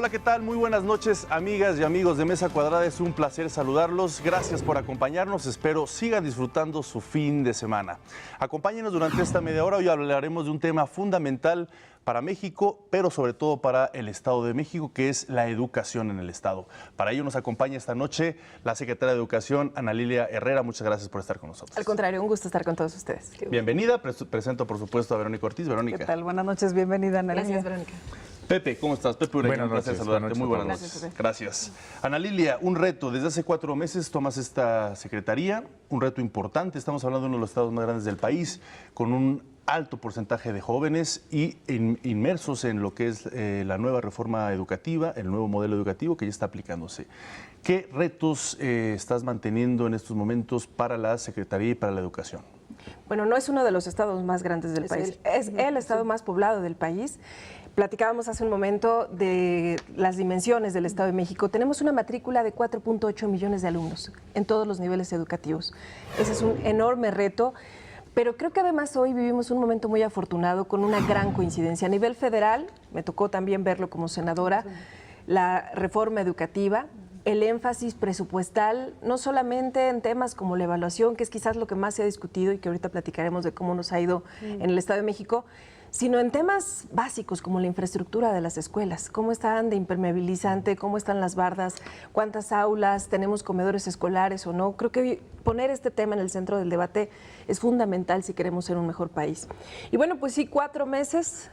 Hola, ¿qué tal? Muy buenas noches, amigas y amigos de Mesa Cuadrada. Es un placer saludarlos. Gracias por acompañarnos. Espero sigan disfrutando su fin de semana. Acompáñenos durante esta media hora. Hoy hablaremos de un tema fundamental para México, pero sobre todo para el Estado de México, que es la educación en el Estado. Para ello nos acompaña esta noche la secretaria de Educación, Ana Lilia Herrera. Muchas gracias por estar con nosotros. Al contrario, un gusto estar con todos ustedes. Bienvenida. Presento, por supuesto, a Verónica Ortiz. Verónica. ¿Qué tal? Buenas noches, bienvenida, Ana Lilia. Gracias, Verónica. Pepe, ¿cómo estás? Pepe Ureña, un placer saludarte. Muy buenas noches. Gracias. Ana Lilia, un reto. Desde hace 4 meses tomas esta secretaría, un reto importante. Estamos hablando de uno de los estados más grandes del país, con un alto porcentaje de jóvenes y inmersos en lo que es la nueva reforma educativa, el nuevo modelo educativo que ya está aplicándose. ¿Qué retos estás manteniendo en estos momentos para la Secretaría y para la educación? Bueno, no es uno de los estados más grandes del país, es el estado más poblado del país. Platicábamos hace un momento de las dimensiones del Estado de México. Tenemos una matrícula de 4.8 millones de alumnos en todos los niveles educativos. Ese es un enorme reto, pero creo que además hoy vivimos un momento muy afortunado con una gran coincidencia. A nivel federal, me tocó también verlo como senadora, la reforma educativa, el énfasis presupuestal, no solamente en temas como la evaluación, que es quizás lo que más se ha discutido y que ahorita platicaremos de cómo nos ha ido en el Estado de México, sino en temas básicos como la infraestructura de las escuelas, cómo están de impermeabilizante, cómo están las bardas, cuántas aulas, tenemos comedores escolares o no. Creo que poner este tema en el centro del debate es fundamental si queremos ser un mejor país. Y bueno, pues sí, 4 meses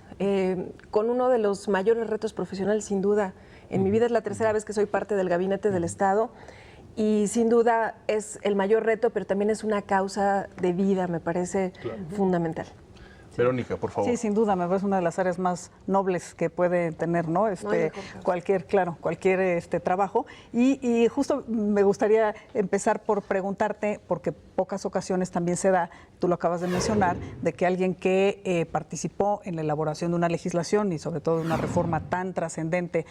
con uno de los mayores retos profesionales, sin duda. En mi vida es la 3ª vez que soy parte del gabinete del Estado y sin duda es el mayor reto, pero también es una causa de vida, me parece fundamental. Verónica, por favor. Sí, sin duda, me parece una de las áreas más nobles que puede tener, ¿no? Cualquier trabajo. Y justo me gustaría empezar por preguntarte, porque pocas ocasiones también se da, tú lo acabas de mencionar, de que alguien que participó en la elaboración de una legislación y sobre todo de una reforma tan trascendente,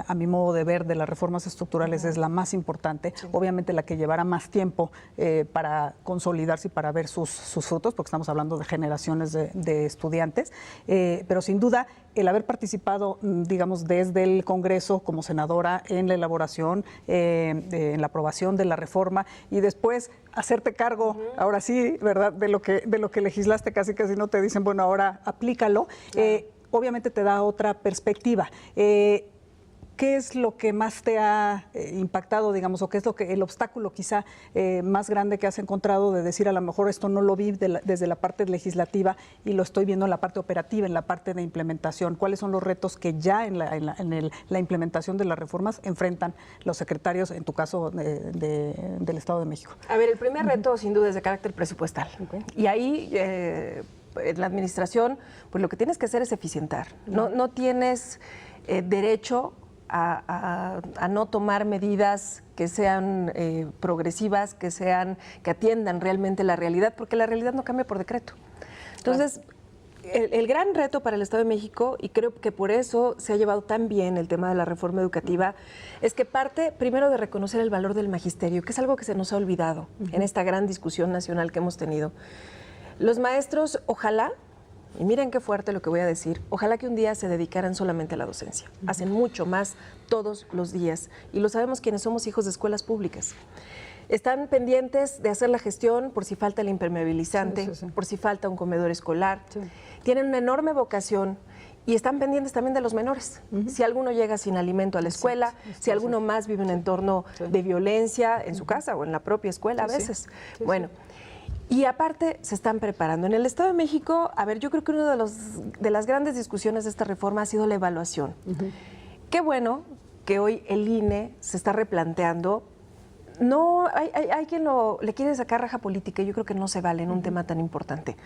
a mi modo de ver, de las reformas estructurales es la más importante, obviamente la que llevará más tiempo para consolidarse y para ver sus frutos, porque estamos hablando de generaciones de estudiantes, pero sin duda el haber participado, digamos, desde el Congreso como senadora en la elaboración, en la aprobación de la reforma y después hacerte cargo, ahora sí, ¿verdad?, de lo que legislaste, casi no te dicen, bueno, ahora aplícalo, obviamente te da otra perspectiva. ¿Qué es lo que más te ha impactado, digamos, o qué es el obstáculo quizá más grande que has encontrado de decir, a lo mejor esto no lo vi desde la parte legislativa y lo estoy viendo en la parte operativa, en la parte de implementación? ¿Cuáles son los retos que ya en la implementación de las reformas enfrentan los secretarios, en tu caso, del Estado de México? A ver, el primer reto sin duda es de carácter presupuestal. Y ahí en la administración, pues lo que tienes que hacer es eficientar. No tienes derecho a no tomar medidas que sean progresivas, que atiendan realmente la realidad, porque la realidad no cambia por decreto. Entonces, el gran reto para el Estado de México, y creo que por eso se ha llevado tan bien el tema de la reforma educativa, es que parte primero de reconocer el valor del magisterio, que es algo que se nos ha olvidado en esta gran discusión nacional que hemos tenido. Los maestros, ojalá, y miren qué fuerte lo que voy a decir, ojalá que un día se dedicaran solamente a la docencia. Hacen mucho más todos los días y lo sabemos quienes somos hijos de escuelas públicas. Están pendientes de hacer la gestión por si falta el impermeabilizante, por si falta un comedor escolar. Tienen una enorme vocación y están pendientes también de los menores. Si alguno llega sin alimento a la escuela, si alguno más vive en un entorno de violencia en su casa o en la propia escuela a veces. Bueno. Y aparte se están preparando. En el Estado de México, a ver, yo creo que una de las grandes discusiones de esta reforma ha sido la evaluación. Qué bueno que hoy el INE se está replanteando. No, hay quien le quiere sacar raja política y yo creo que no se vale en un tema tan importante.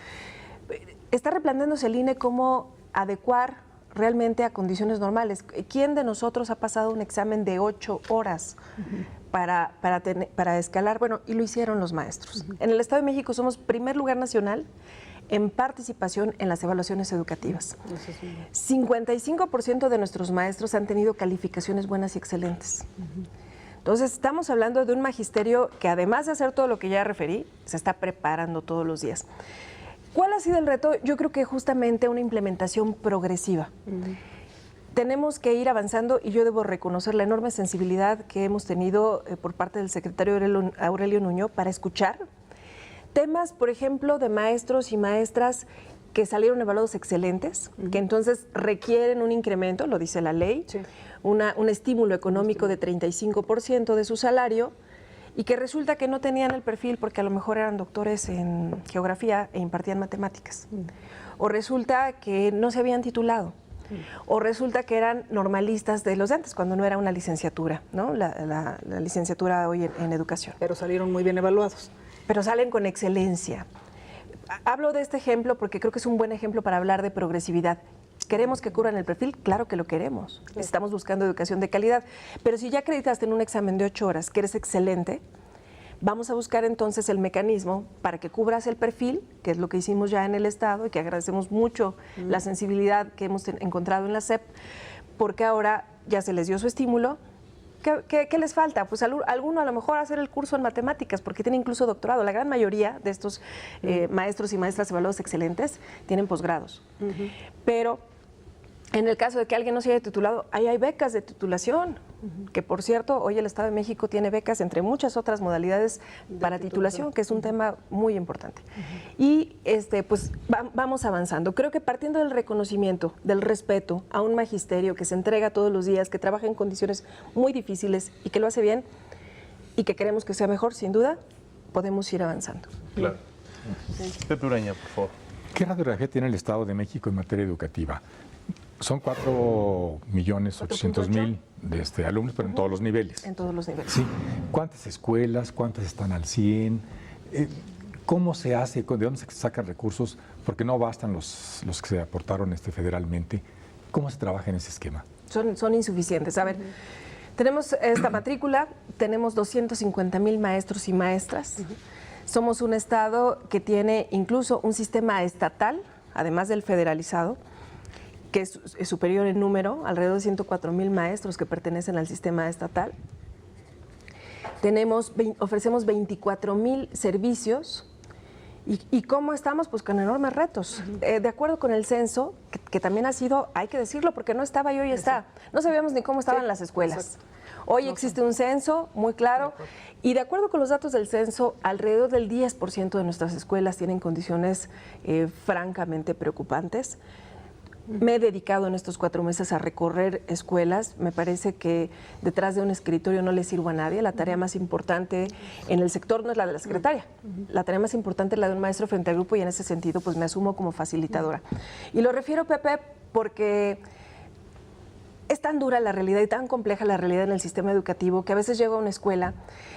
Está replanteándose el INE cómo adecuar realmente a condiciones normales. ¿Quién de nosotros ha pasado un examen de 8 horas? Para escalar, bueno, y lo hicieron los maestros. En el Estado de México somos primer lugar nacional en participación en las evaluaciones educativas. 55% de nuestros maestros han tenido calificaciones buenas y excelentes. Entonces, estamos hablando de un magisterio que además de hacer todo lo que ya referí, se está preparando todos los días. ¿Cuál ha sido el reto? Yo creo que justamente una implementación progresiva. tenemos que ir avanzando y yo debo reconocer la enorme sensibilidad que hemos tenido por parte del secretario Aurelio Nuño para escuchar temas, por ejemplo, de maestros y maestras que salieron evaluados excelentes, que entonces requieren un incremento, lo dice la ley, sí, un estímulo económico de 35% de su salario, y que resulta que no tenían el perfil porque a lo mejor eran doctores en geografía e impartían matemáticas. O resulta que no se habían titulado. O resulta que eran normalistas de los de antes, cuando no era una licenciatura, ¿no? La licenciatura hoy en educación. Pero salieron muy bien evaluados. Pero salen con excelencia. Hablo de este ejemplo porque creo que es un buen ejemplo para hablar de progresividad. ¿Queremos que cubran el perfil? Claro que lo queremos. Estamos buscando educación de calidad. Pero si ya acreditaste en un examen de 8 horas que eres excelente, vamos a buscar entonces el mecanismo para que cubras el perfil, que es lo que hicimos ya en el Estado y que agradecemos mucho la sensibilidad que hemos encontrado en la SEP, porque ahora ya se les dio su estímulo. ¿Qué les falta? Pues alguno a lo mejor hacer el curso en matemáticas, porque tiene incluso doctorado. La gran mayoría de estos maestros y maestras evaluados excelentes tienen posgrados. Pero en el caso de que alguien no se haya titulado, ahí hay becas de titulación, que por cierto, hoy el Estado de México tiene becas entre muchas otras modalidades para titulación, que es un tema muy importante. Y pues vamos avanzando. Creo que partiendo del reconocimiento, del respeto a un magisterio que se entrega todos los días, que trabaja en condiciones muy difíciles y que lo hace bien y que queremos que sea mejor, sin duda, podemos ir avanzando. Claro. Pepe Ureña, por favor. ¿Qué radiografía tiene el Estado de México en materia educativa? Son 4.800.000 alumnos, pero en todos los niveles. En todos los niveles. Sí. ¿Cuántas escuelas? ¿Cuántas están al 100? ¿Cómo se hace? ¿De dónde se sacan recursos? Porque no bastan los que se aportaron federalmente. ¿Cómo se trabaja en ese esquema? Son insuficientes. A ver, tenemos esta matrícula, tenemos 250,000 maestros y maestras. Somos un Estado que tiene incluso un sistema estatal, además del federalizado, que es superior en número, alrededor de 104,000 maestros que pertenecen al sistema estatal. Ofrecemos 24,000 servicios. ¿Y cómo estamos? Pues con enormes retos. De acuerdo con el censo, que también ha sido, hay que decirlo, porque no estaba y hoy está. No sabíamos ni cómo estaban las escuelas. Hoy existe un censo muy claro y de acuerdo con los datos del censo, alrededor del 10% de nuestras escuelas tienen condiciones francamente preocupantes. Me he dedicado en estos 4 meses a recorrer escuelas. Me parece que detrás de un escritorio no le sirvo a nadie. La tarea más importante en el sector no es la de la secretaria. La tarea más importante es la de un maestro frente al grupo y en ese sentido pues me asumo como facilitadora. Y lo refiero, Pepe, porque es tan dura la realidad y tan compleja la realidad en el sistema educativo que a veces llego a una escuela,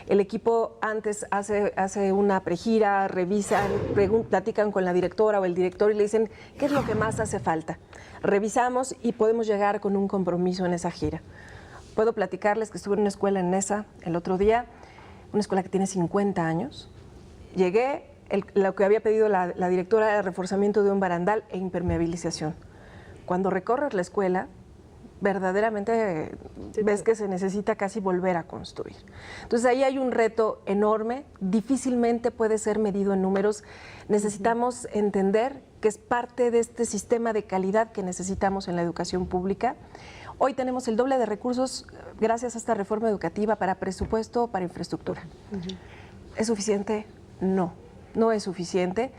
el equipo antes hace una pregira, revisan, platican con la directora o el director y le dicen qué es lo que más hace falta. Revisamos y podemos llegar con un compromiso en esa gira. Puedo platicarles que estuve en una escuela en Nesa el otro día, una escuela que tiene 50 años. Llegué, lo que había pedido la directora era reforzamiento de un barandal e impermeabilización. Cuando recorres la escuela, verdaderamente ves que se necesita casi volver a construir. Entonces ahí hay un reto enorme, difícilmente puede ser medido en números. Necesitamos entender que es parte de este sistema de calidad que necesitamos en la educación pública. Hoy tenemos el doble de recursos gracias a esta reforma educativa para presupuesto, para infraestructura. ¿Es suficiente? No, no es suficiente.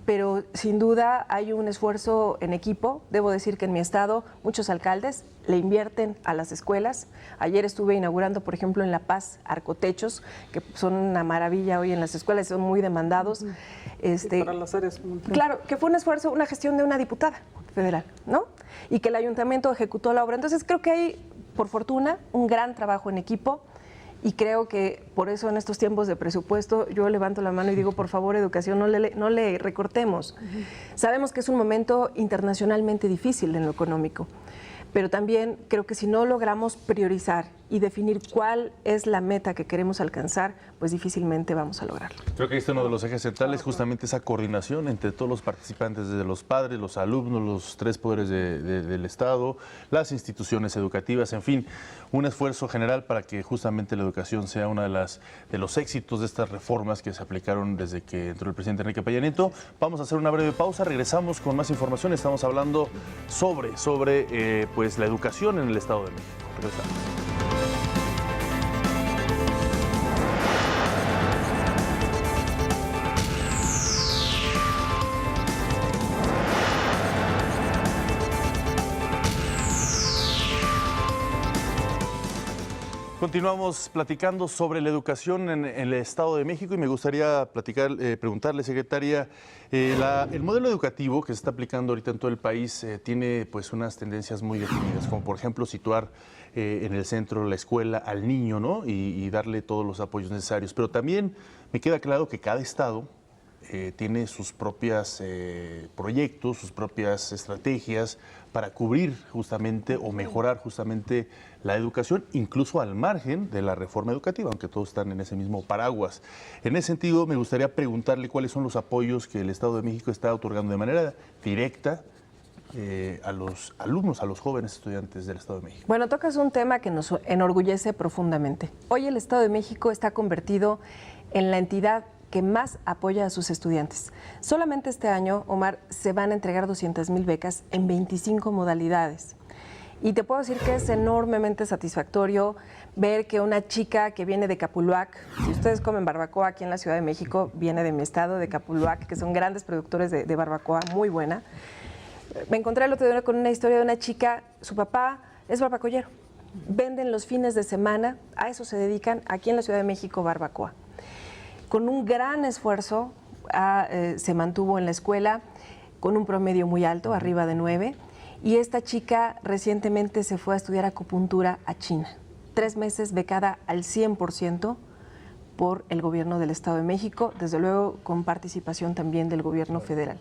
Pero sin duda hay un esfuerzo en equipo. Debo decir que en mi estado muchos alcaldes le invierten a las escuelas. Ayer estuve inaugurando, por ejemplo, en La Paz, arcotechos, que son una maravilla hoy en las escuelas, son muy demandados. Para las áreas. Claro, que fue un esfuerzo, una gestión de una diputada federal, ¿no? Y que el ayuntamiento ejecutó la obra. Entonces creo que hay, por fortuna, un gran trabajo en equipo. Y creo que por eso en estos tiempos de presupuesto yo levanto la mano y digo, por favor, educación, no le recortemos. Sabemos que es un momento internacionalmente difícil en lo económico, pero también creo que si no logramos priorizar y definir cuál es la meta que queremos alcanzar, pues difícilmente vamos a lograrlo. Creo que este es uno de los ejes centrales, justamente esa coordinación entre todos los participantes, desde los padres, los alumnos, los tres poderes del Estado, las instituciones educativas, en fin, un esfuerzo general para que justamente la educación sea una de los éxitos de estas reformas que se aplicaron desde que entró el presidente Enrique Peña Nieto. Vamos a hacer una breve pausa, regresamos con más información. Estamos hablando sobre pues la educación en el Estado de México. Regresamos. Continuamos platicando sobre la educación en el Estado de México y me gustaría preguntarle, secretaria, el modelo educativo que se está aplicando ahorita en todo el país tiene pues unas tendencias muy definidas, como por ejemplo situar en el centro la escuela al niño, ¿no? y darle todos los apoyos necesarios. Pero también me queda claro que cada estado tiene sus propios proyectos, sus propias estrategias para cubrir justamente o mejorar justamente la educación, incluso al margen de la reforma educativa, aunque todos están en ese mismo paraguas. En ese sentido, me gustaría preguntarle cuáles son los apoyos que el Estado de México está otorgando de manera directa a los alumnos, a los jóvenes estudiantes del Estado de México. Bueno, tocas un tema que nos enorgullece profundamente. Hoy el Estado de México está convertido en la entidad que más apoya a sus estudiantes. Solamente este año, Omar, se van a entregar 200,000 becas en 25 modalidades. Y te puedo decir que es enormemente satisfactorio ver que una chica que viene de Capuluac, si ustedes comen barbacoa aquí en la Ciudad de México, viene de mi estado, de Capuluac, que son grandes productores de barbacoa, muy buena. Me encontré el otro día con una historia de una chica, su papá es barbacoyero, venden los fines de semana, a eso se dedican aquí en la Ciudad de México barbacoa. Con un gran esfuerzo se mantuvo en la escuela, con un promedio muy alto, arriba de 9, y esta chica recientemente se fue a estudiar acupuntura a China. 3 meses becada al 100% por el gobierno del Estado de México, desde luego con participación también del gobierno federal.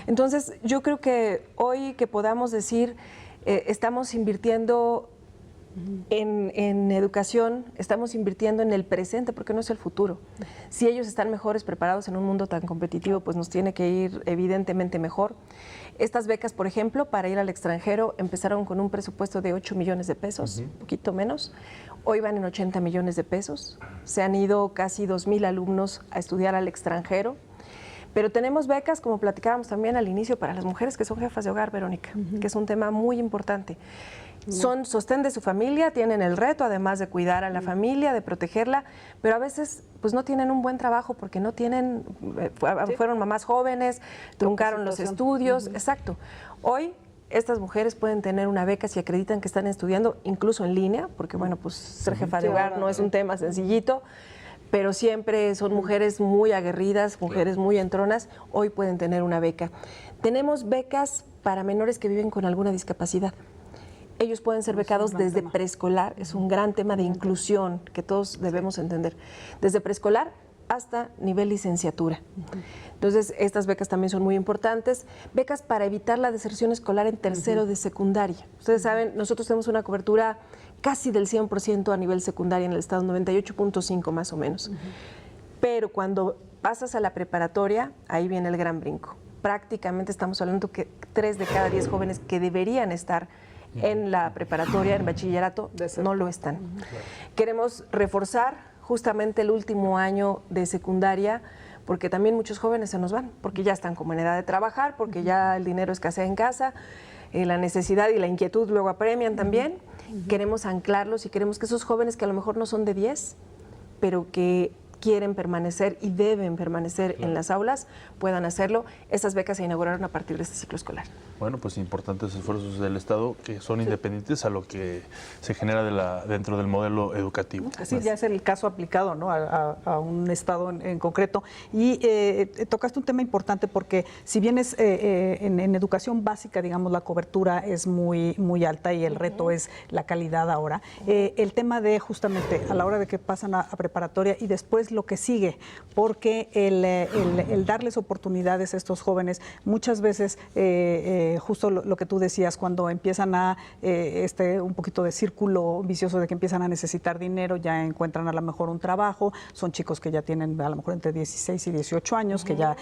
Entonces, yo creo que hoy que podamos decir, estamos invirtiendo en educación, estamos invirtiendo en el presente porque no es el futuro. Si ellos están mejores preparados en un mundo tan competitivo, pues nos tiene que ir evidentemente mejor. Estas becas, por ejemplo, para ir al extranjero empezaron con un presupuesto de 8 millones de pesos, un poquito menos. Hoy van en 80 millones de pesos. Se han ido casi 2,000 alumnos a estudiar al extranjero. Pero tenemos becas, como platicábamos también al inicio, para las mujeres que son jefas de hogar, Verónica, que es un tema muy importante. Son sostén de su familia, tienen el reto además de cuidar a la familia, de protegerla, pero a veces pues no tienen un buen trabajo porque no tienen, fueron mamás jóvenes, truncaron los estudios, exacto. Hoy estas mujeres pueden tener una beca si acreditan que están estudiando incluso en línea, porque bueno, pues ser jefa de hogar no es un tema sencillito, pero siempre son mujeres muy aguerridas, mujeres muy entronas, hoy pueden tener una beca. Tenemos becas para menores que viven con alguna discapacidad. Ellos pueden ser becados desde preescolar, es un gran tema de inclusión que todos debemos entender, desde preescolar hasta nivel licenciatura. Entonces, estas becas también son muy importantes. Becas para evitar la deserción escolar en tercero de secundaria. Ustedes saben, nosotros tenemos una cobertura casi del 100% a nivel secundaria en el estado, 98.5 más o menos. Pero cuando pasas a la preparatoria, ahí viene el gran brinco. Prácticamente estamos hablando que 3 de cada 10 jóvenes que deberían estar en la preparatoria, en bachillerato, no lo están. Queremos reforzar justamente el último año de secundaria, porque también muchos jóvenes se nos van, porque ya están como en edad de trabajar, porque ya el dinero escasea en casa, la necesidad y la inquietud luego apremian también. Queremos anclarlos y queremos que esos jóvenes que a lo mejor no son de 10, pero que quieren permanecer y deben permanecer en las aulas, puedan hacerlo. Estas becas se inauguraron a partir de este ciclo escolar. Bueno, pues importantes esfuerzos del Estado que son independientes a lo que se genera dentro del modelo educativo. Así ya es el caso aplicado, ¿no? a un Estado en concreto. Y tocaste un tema importante porque si bien es en educación básica, digamos, la cobertura es muy, muy alta y el reto es la calidad ahora, el tema de justamente a la hora de que pasan a preparatoria y después lo que sigue, porque el darles oportunidades a estos jóvenes, muchas veces, justo lo que tú decías, cuando empiezan a un poquito de círculo vicioso de que empiezan a necesitar dinero, ya encuentran a lo mejor un trabajo, son chicos que ya tienen a lo mejor entre 16 y 18 años, que ya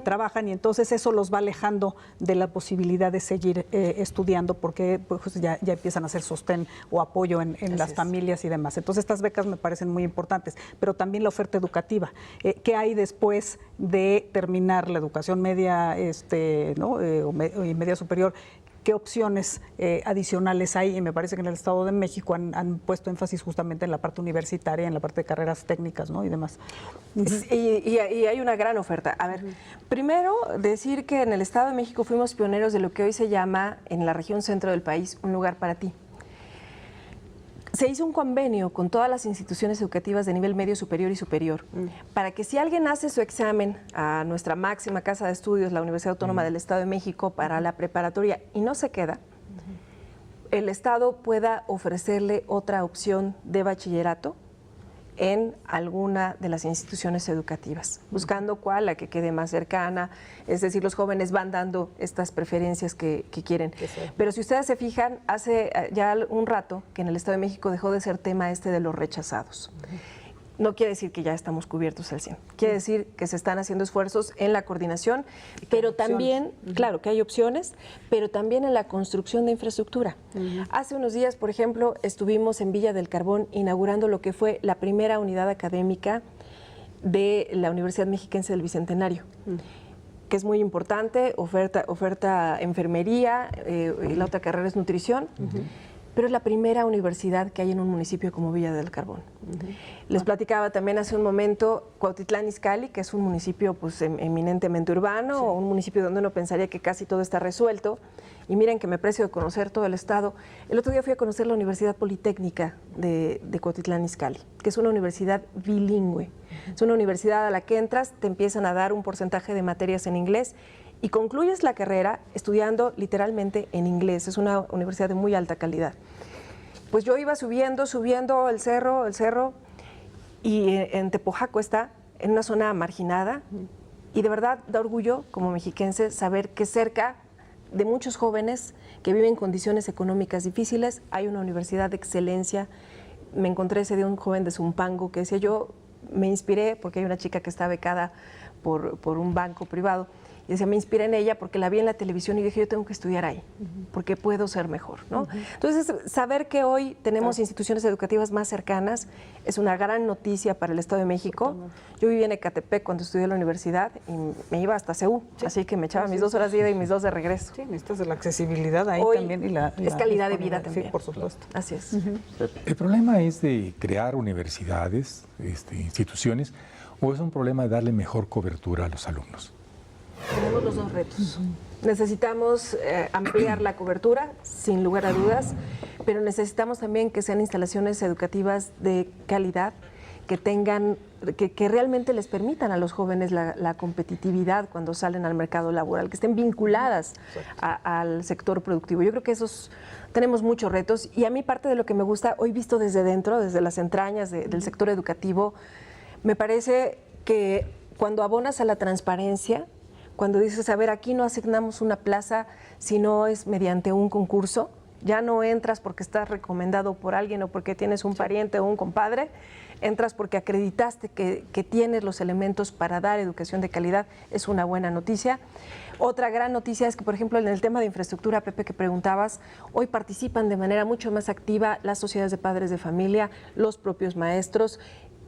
trabajan, y entonces eso los va alejando de la posibilidad de seguir estudiando, porque pues, ya empiezan a hacer sostén o apoyo en las familias y demás. Entonces estas becas me parecen muy importantes, pero también la oferta educativa. ¿Qué hay después de terminar la educación media y media superior? ¿Qué opciones adicionales hay? Y me parece que en el Estado de México han puesto énfasis justamente en la parte universitaria, en la parte de carreras técnicas, ¿no? Y demás. Y hay una gran oferta. A ver, primero decir que en el Estado de México fuimos pioneros de lo que hoy se llama, en la región centro del país, un lugar para ti. Se hizo un convenio con todas las instituciones educativas de nivel medio, superior y superior para que si alguien hace su examen a nuestra máxima casa de estudios, la Universidad Autónoma del Estado de México, para la preparatoria y no se queda, el Estado pueda ofrecerle otra opción de bachillerato en alguna de las instituciones educativas, buscando cuál, la que quede más cercana. Es decir, los jóvenes van dando estas preferencias que quieren. Pero si ustedes se fijan, hace ya un rato que en el Estado de México dejó de ser tema de los rechazados. No quiere decir que ya estamos cubiertos al 100. Quiere decir que se están haciendo esfuerzos en la coordinación, pero también, claro, que hay opciones, pero también en la construcción de infraestructura. Hace unos días, por ejemplo, estuvimos en Villa del Carbón inaugurando lo que fue la primera unidad académica de la Universidad Mexiquense del Bicentenario, que es muy importante, oferta enfermería, y la otra carrera es nutrición. Pero es la primera universidad que hay en un municipio como Villa del Carbón. Les platicaba también hace un momento Cuautitlán Izcalli, que es un municipio pues, eminentemente urbano, o un municipio donde uno pensaría que casi todo está resuelto. Y miren que me precio de conocer todo el estado. El otro día fui a conocer la Universidad Politécnica de Cuautitlán Izcalli, que es una universidad bilingüe. Es una universidad a la que entras, te empiezan a dar un porcentaje de materias en inglés y concluyes la carrera estudiando literalmente en inglés. Es una universidad de muy alta calidad. Pues yo iba subiendo el cerro, y en Tepojaco está, en una zona marginada, y de verdad da orgullo como mexiquense saber que cerca de muchos jóvenes que viven en condiciones económicas difíciles hay una universidad de excelencia. Me encontré ese día un joven de Zumpango que decía, yo me inspiré porque hay una chica que está becada por un banco privado. Y decía, me inspiré en ella porque la vi en la televisión y dije, yo tengo que estudiar ahí, porque puedo ser mejor, ¿no? Entonces, saber que hoy tenemos instituciones educativas más cercanas es una gran noticia para el Estado de México. Yo viví en Ecatepec cuando estudié en la universidad y me iba hasta CEU, así que me echaba mis 2 horas de ida y mis 2 de regreso. Sí, necesitas de la accesibilidad ahí hoy también. Es calidad de vida también. Sí, por supuesto. Así es. ¿El problema es de crear universidades, instituciones, o es un problema de darle mejor cobertura a los alumnos? Tenemos los dos retos. Necesitamos ampliar la cobertura, sin lugar a dudas, pero necesitamos también que sean instalaciones educativas de calidad, que tengan, que realmente les permitan a los jóvenes la competitividad cuando salen al mercado laboral, que estén vinculadas al sector productivo. Yo creo que tenemos muchos retos, y a mí parte de lo que me gusta, hoy visto desde dentro, desde las entrañas del sector educativo, me parece que cuando abonas a la transparencia, cuando dices, a ver, aquí no asignamos una plaza si no es mediante un concurso, ya no entras porque estás recomendado por alguien o porque tienes un pariente o un compadre, entras porque acreditaste que tienes los elementos para dar educación de calidad, es una buena noticia. Otra gran noticia es que, por ejemplo, en el tema de infraestructura, Pepe, que preguntabas, hoy participan de manera mucho más activa las sociedades de padres de familia, los propios maestros,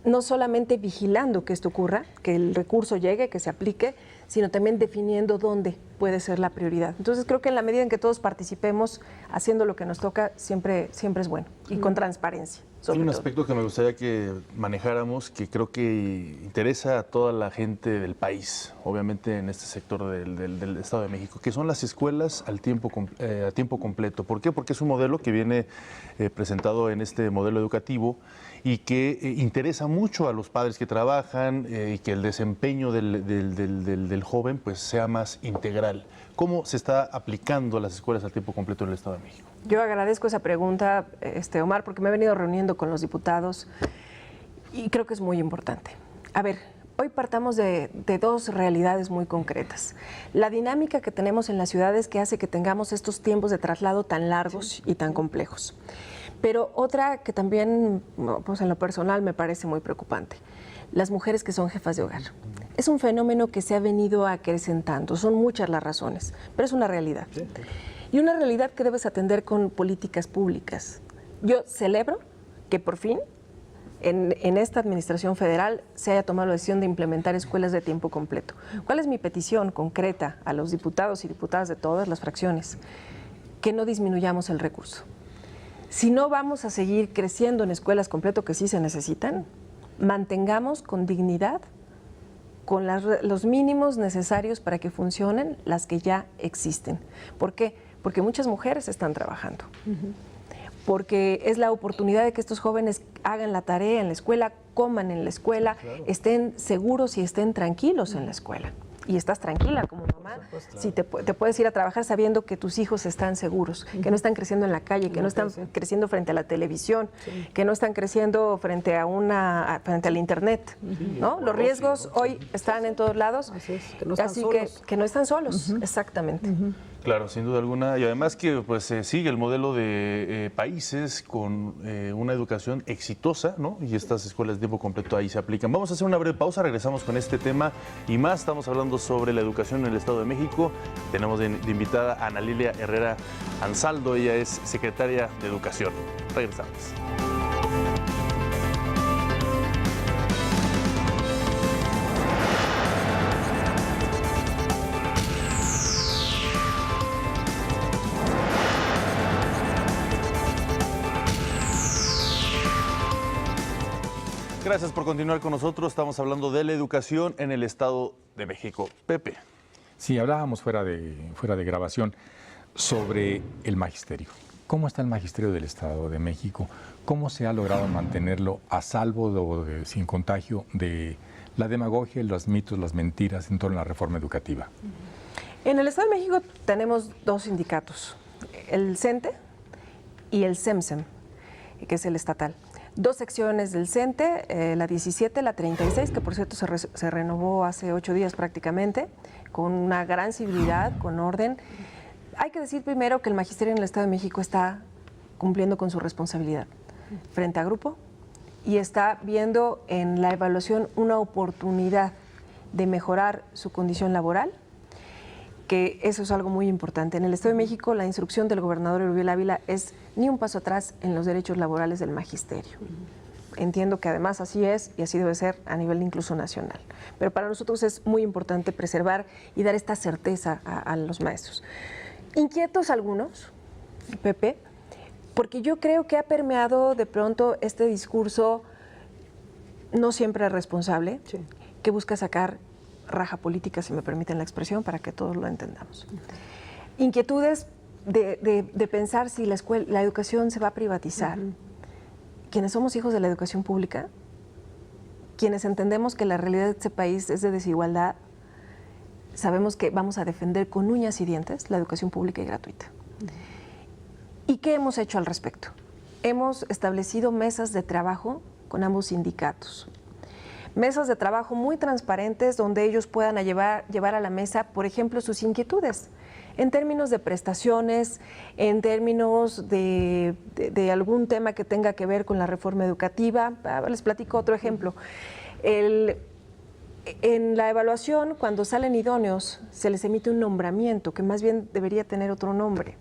no solamente vigilando que esto ocurra, que el recurso llegue, que se aplique, sino también definiendo dónde puede ser la prioridad. Entonces creo que en la medida en que todos participemos haciendo lo que nos toca, siempre es bueno, y con transparencia. Hay un aspecto que me gustaría que manejáramos, que creo que interesa a toda la gente del país, obviamente en este sector del Estado de México, que son las escuelas a tiempo completo. ¿Por qué? Porque es un modelo que viene presentado en este modelo educativo y que interesa mucho a los padres que trabajan y que el desempeño del joven pues sea más integral. ¿Cómo se está aplicando las escuelas a tiempo completo en el Estado de México? Yo agradezco esa pregunta, Omar, porque me he venido reuniendo con los diputados y creo que es muy importante. A ver, hoy partamos de dos realidades muy concretas. La dinámica que tenemos en las ciudades que hace que tengamos estos tiempos de traslado tan largos y tan complejos. Pero otra que también, pues en lo personal, me parece muy preocupante. Las mujeres que son jefas de hogar. Es un fenómeno que se ha venido acrecentando. Son muchas las razones, pero es una realidad. Y una realidad que debes atender con políticas públicas. Yo celebro que por fin en esta administración federal se haya tomado la decisión de implementar escuelas de tiempo completo. ¿Cuál es mi petición concreta a los diputados y diputadas de todas las fracciones? Que no disminuyamos el recurso. Si no vamos a seguir creciendo en escuelas completo, que sí se necesitan, mantengamos con dignidad, con los mínimos necesarios para que funcionen las que ya existen. ¿Por qué? Porque muchas mujeres están trabajando. Porque es la oportunidad de que estos jóvenes hagan la tarea en la escuela, coman en la escuela, estén seguros y estén tranquilos en la escuela. Y estás tranquila como mamá, si te puedes ir a trabajar sabiendo que tus hijos están seguros, que no están creciendo en la calle, que no están creciendo frente a la televisión, que no están creciendo frente al internet, ¿no? Los riesgos hoy están en todos lados, así que no están solos, exactamente. Claro, sin duda alguna. Y además que pues se sigue el modelo de países con una educación exitosa, ¿no? Y estas escuelas de tiempo completo ahí se aplican. Vamos a hacer una breve pausa, regresamos con este tema y más. Estamos hablando sobre la educación en el Estado de México. Tenemos de invitada a Ana Lilia Herrera Ansaldo. Ella es secretaria de Educación. Regresamos. Gracias por continuar con nosotros. Estamos hablando de la educación en el Estado de México. Pepe. Sí, hablábamos fuera de grabación sobre el magisterio. ¿Cómo está el magisterio del Estado de México? ¿Cómo se ha logrado mantenerlo a salvo, sin contagio, de la demagogia, los mitos, las mentiras en torno a la reforma educativa? En el Estado de México tenemos dos sindicatos, el CENTE y el CEMSEM, que es el estatal. Dos secciones del CENTE, la 17, la 36, que por cierto se renovó hace 8 días prácticamente, con una gran civilidad, con orden. Hay que decir primero que el magisterio en el Estado de México está cumpliendo con su responsabilidad frente a grupo y está viendo en la evaluación una oportunidad de mejorar su condición laboral, que eso es algo muy importante. En el Estado de México, la instrucción del gobernador Erubiel Ávila es ni un paso atrás en los derechos laborales del magisterio. Entiendo que además así es y así debe ser a nivel incluso nacional. Pero para nosotros es muy importante preservar y dar esta certeza a los maestros. Inquietos algunos, Pepe, porque yo creo que ha permeado de pronto este discurso no siempre responsable, que busca sacar raja política, si me permiten la expresión, para que todos lo entendamos. Inquietudes de pensar si la educación se va a privatizar. Quienes somos hijos de la educación pública, quienes entendemos que la realidad de este país es de desigualdad, sabemos que vamos a defender con uñas y dientes la educación pública y gratuita. ¿Y qué hemos hecho al respecto? Hemos establecido mesas de trabajo con ambos sindicatos. Mesas de trabajo muy transparentes donde ellos puedan llevar a la mesa, por ejemplo, sus inquietudes en términos de prestaciones, en términos de algún tema que tenga que ver con la reforma educativa. Les platico otro ejemplo. En la evaluación, cuando salen idóneos, se les emite un nombramiento que más bien debería tener otro nombre.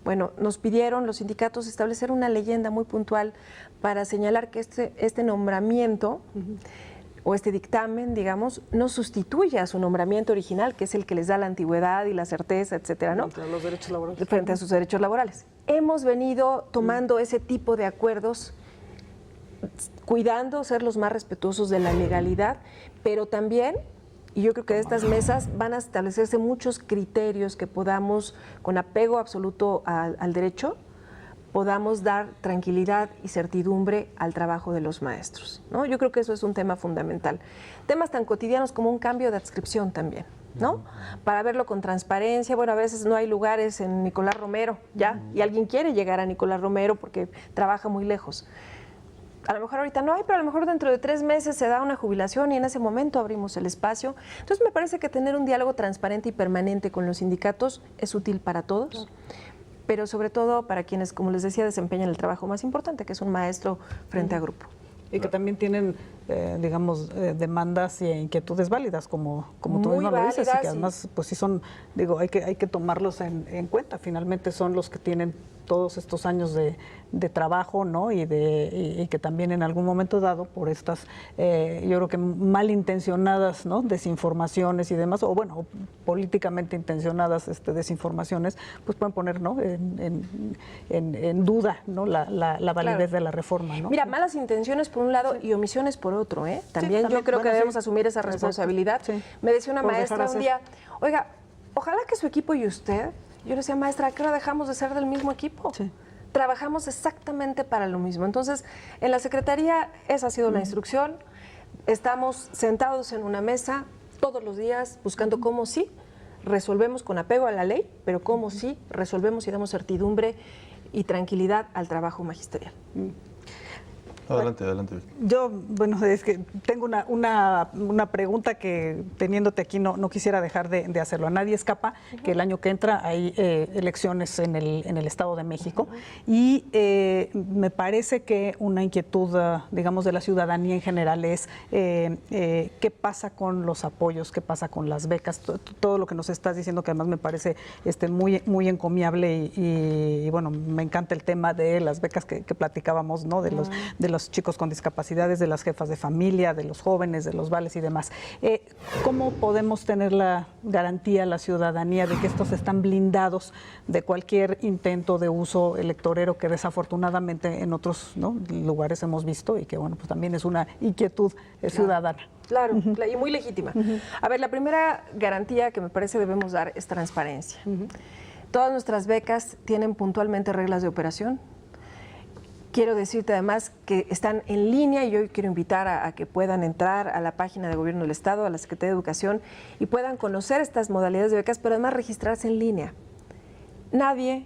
Bueno, nos pidieron los sindicatos establecer una leyenda muy puntual para señalar que este nombramiento o este dictamen, digamos, no sustituye a su nombramiento original, que es el que les da la antigüedad y la certeza, etcétera, ¿no? Frente a los derechos laborales. Frente a sus derechos laborales. Hemos venido tomando ese tipo de acuerdos, cuidando ser los más respetuosos de la legalidad, pero también, y yo creo que de estas mesas van a establecerse muchos criterios que podamos, con apego absoluto al derecho, podamos dar tranquilidad y certidumbre al trabajo de los maestros, ¿no? Yo creo que eso es un tema fundamental. Temas tan cotidianos como un cambio de adscripción también, ¿no? Para verlo con transparencia. Bueno, a veces no hay lugares en Nicolás Romero, ¿ya? Y alguien quiere llegar a Nicolás Romero porque trabaja muy lejos. A lo mejor ahorita no hay, pero a lo mejor dentro de 3 meses se da una jubilación y en ese momento abrimos el espacio. Entonces me parece que tener un diálogo transparente y permanente con los sindicatos es útil para todos, pero sobre todo para quienes, como les decía, desempeñan el trabajo más importante, que es un maestro frente a grupo. Y que también tienen, digamos, demandas e inquietudes válidas, como tú misma lo dices, y que además, pues sí son, digo, hay que tomarlos en cuenta. Finalmente son los que tienen todos estos años de trabajo, ¿no? Y que también en algún momento dado, por estas, yo creo que malintencionadas, ¿no? Desinformaciones y demás, o bueno, políticamente intencionadas desinformaciones, pues pueden poner, ¿no? en duda, ¿no? La validez de la reforma, ¿no? Mira, malas intenciones por un lado y omisiones por otro, ¿eh? También yo creo que debemos asumir esa responsabilidad. Sí. Me decía una maestra un día, oiga, ojalá que su equipo y usted, yo le decía, maestra, ¿a qué hora dejamos de ser del mismo equipo? Sí. Trabajamos exactamente para lo mismo. Entonces, en la Secretaría esa ha sido la instrucción. Estamos sentados en una mesa todos los días buscando cómo sí resolvemos con apego a la ley, pero cómo sí resolvemos y damos certidumbre y tranquilidad al trabajo magisterial. Adelante. Yo, bueno, es que tengo una pregunta que teniéndote aquí no quisiera dejar de hacerlo. A nadie escapa que el año que entra hay elecciones en el Estado de México y me parece que una inquietud, digamos, de la ciudadanía en general es qué pasa con los apoyos, qué pasa con las becas, todo lo que nos estás diciendo, que además me parece muy encomiable y bueno, me encanta el tema de las becas que platicábamos, ¿no? De los chicos con discapacidades, de las jefas de familia, de los jóvenes, de los vales y demás. ¿Cómo podemos tener la garantía, la ciudadanía, de que estos están blindados de cualquier intento de uso electorero que desafortunadamente en otros, ¿no? lugares hemos visto y que bueno, pues también es una inquietud ciudadana? Claro, y muy legítima. A ver, la primera garantía que me parece debemos dar es transparencia. Todas nuestras becas tienen puntualmente reglas de operación. Quiero decirte además que están en línea y yo quiero invitar a que puedan entrar a la página de Gobierno del Estado, a la Secretaría de Educación y puedan conocer estas modalidades de becas, pero además registrarse en línea. Nadie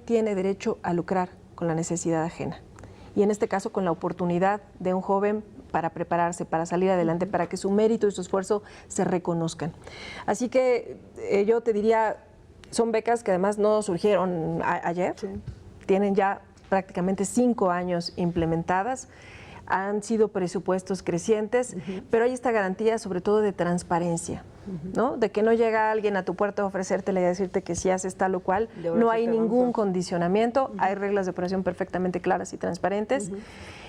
tiene derecho a lucrar con la necesidad ajena. Y en este caso con la oportunidad de un joven para prepararse, para salir adelante, para que su mérito y su esfuerzo se reconozcan. Así que yo te diría, son becas que además no surgieron ayer, tienen ya prácticamente 5 años implementadas, han sido presupuestos crecientes, pero hay esta garantía sobre todo de transparencia, ¿no? De que no llega alguien a tu puerta a ofrecértela y a decirte que si haces tal o cual, no hay ningún condicionamiento, hay reglas de operación perfectamente claras y transparentes.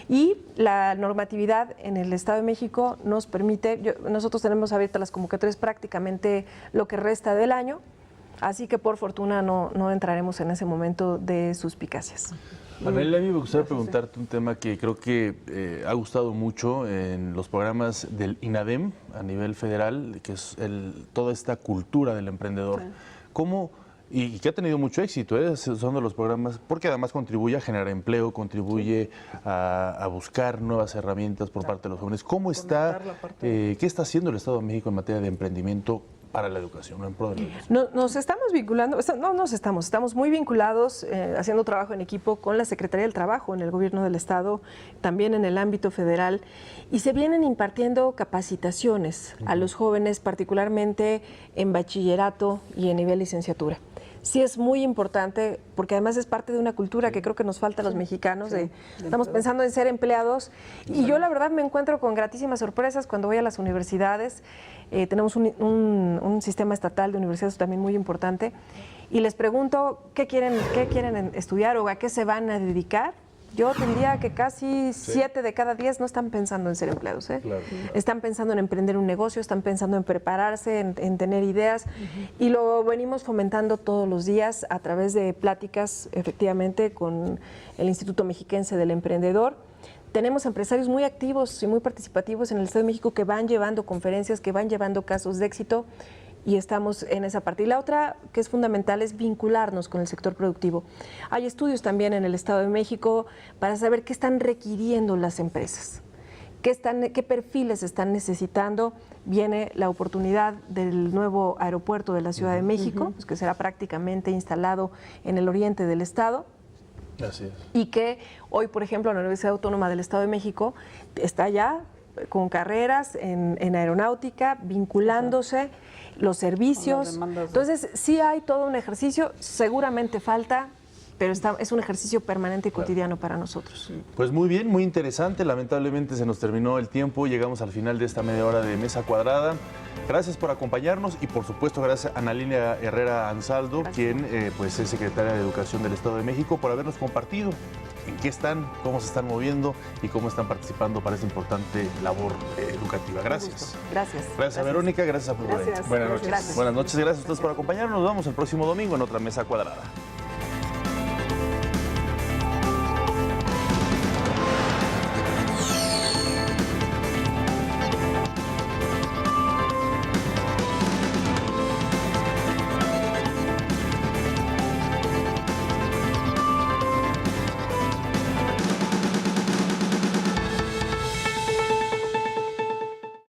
Y la normatividad en el Estado de México nos permite, nosotros tenemos abiertas las convocatorias prácticamente lo que resta del año, así que por fortuna no entraremos en ese momento de suspicacias. Anel, a mí me gustaría preguntarte un tema que creo que ha gustado mucho en los programas del INADEM a nivel federal, que es toda esta cultura del emprendedor. ¿Cómo, y que ha tenido mucho éxito, son de los programas, porque además contribuye a generar empleo, contribuye a buscar nuevas herramientas por parte de los jóvenes? ¿Cómo está, qué está haciendo el Estado de México en materia de emprendimiento para la educación, no en pro de la educación? Nos estamos vinculando, estamos muy vinculados, haciendo trabajo en equipo con la Secretaría del Trabajo en el Gobierno del Estado, también en el ámbito federal, y se vienen impartiendo capacitaciones a los jóvenes, particularmente en bachillerato y en nivel licenciatura. Sí es muy importante, porque además es parte de una cultura que creo que nos falta a los mexicanos, estamos pensando en ser empleados, y yo la verdad me encuentro con gratísimas sorpresas cuando voy a las universidades. Tenemos un sistema estatal de universidades también muy importante, y les pregunto qué quieren estudiar o a qué se van a dedicar. Yo te diría que casi 7 de cada 10 no están pensando en ser empleados. Claro. Están pensando en emprender un negocio, están pensando en prepararse, en tener ideas, y lo venimos fomentando todos los días a través de pláticas, efectivamente, con el Instituto Mexiquense del Emprendedor. Tenemos empresarios muy activos y muy participativos en el Estado de México que van llevando conferencias, que van llevando casos de éxito, y estamos en esa parte. Y la otra que es fundamental es vincularnos con el sector productivo. Hay estudios también en el Estado de México para saber qué están requiriendo las empresas, qué perfiles están necesitando. Viene la oportunidad del nuevo aeropuerto de la Ciudad de México, pues que será prácticamente instalado en el oriente del Estado. Así es. Y que hoy, por ejemplo, la Universidad Autónoma del Estado de México está ya con carreras en aeronáutica, vinculándose los servicios. Entonces, sí hay todo un ejercicio, seguramente falta, pero es un ejercicio permanente y cotidiano para nosotros. Pues muy bien, muy interesante. Lamentablemente se nos terminó el tiempo. Llegamos al final de esta media hora de Mesa Cuadrada. Gracias por acompañarnos y, por supuesto, gracias a Ana Lilia Herrera Ansaldo, quien pues es secretaria de Educación del Estado de México, por habernos compartido en qué están, cómo se están moviendo y cómo están participando para esta importante labor educativa. Gracias. Gracias a Verónica, gracias a Pablo. Gracias. Buenas noches. Gracias. Buenas noches, gracias a ustedes por acompañarnos. Nos vemos el próximo domingo en otra Mesa Cuadrada.